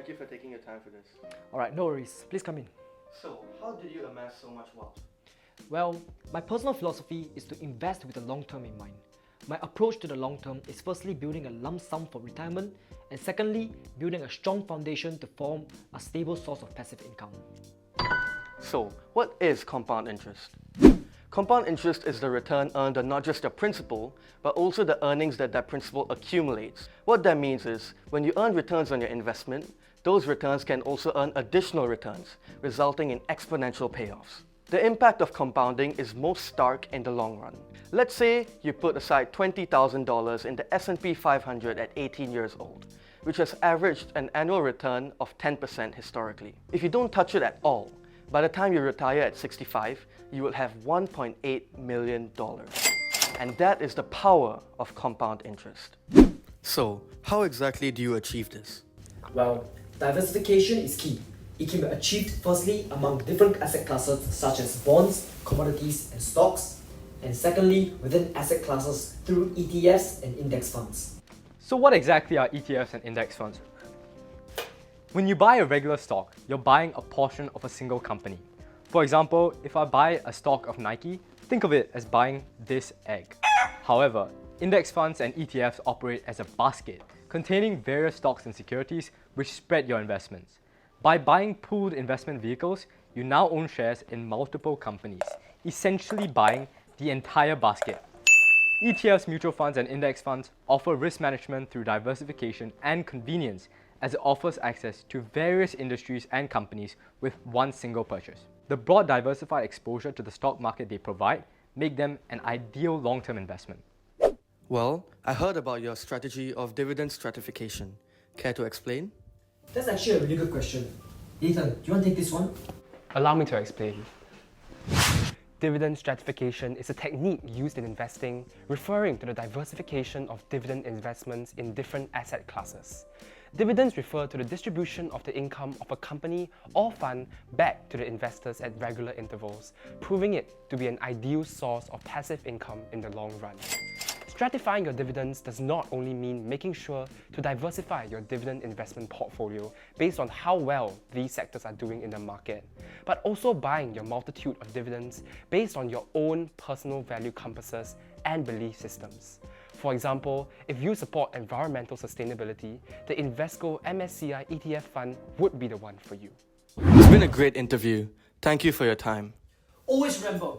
Thank you for taking your time for this. Alright, no worries. Please come in. So, how did you amass so much wealth? Well, my personal philosophy is to invest with the long term in mind. My approach to the long term is firstly building a lump sum for retirement, and secondly, building a strong foundation to form a stable source of passive income. So, what is compound interest? Compound interest is the return earned on not just your principal, but also the earnings that principal accumulates. What that means is, when you earn returns on your investment, those returns can also earn additional returns, resulting in exponential payoffs. The impact of compounding is most stark in the long run. Let's say you put aside $20,000 in the S&P 500 at 18 years old, which has averaged an annual return of 10% historically. If you don't touch it at all, by the time you retire at 65, you will have $1.8 million. And that is the power of compound interest. So, how exactly do you achieve this? Well, diversification is key. It can be achieved firstly among different asset classes such as bonds, commodities and stocks, and secondly within asset classes through ETFs and index funds. So what exactly are ETFs and index funds? When you buy a regular stock, you're buying a portion of a single company. For example, if I buy a stock of Nike, think of it as buying this egg. However, index funds and ETFs operate as a basket containing various stocks and securities which spread your investments. By buying pooled investment vehicles, you now own shares in multiple companies, essentially buying the entire basket. ETFs, mutual funds, and index funds offer risk management through diversification and convenience, as it offers access to various industries and companies with one single purchase. The broad diversified exposure to the stock market they provide make them an ideal long-term investment. Well, I heard about your strategy of dividend stratification. Care to explain? That's actually a really good question. Ethan, do you want to take this one? Allow me to explain. Dividend stratification is a technique used in investing, referring to the diversification of dividend investments in different asset classes. Dividends refer to the distribution of the income of a company or fund back to the investors at regular intervals, proving it to be an ideal source of passive income in the long run. Stratifying your dividends does not only mean making sure to diversify your dividend investment portfolio based on how well these sectors are doing in the market, but also buying your multitude of dividends based on your own personal value compasses and belief systems. For example, if you support environmental sustainability, the Invesco MSCI ETF fund would be the one for you. It's been a great interview. Thank you for your time. Always remember,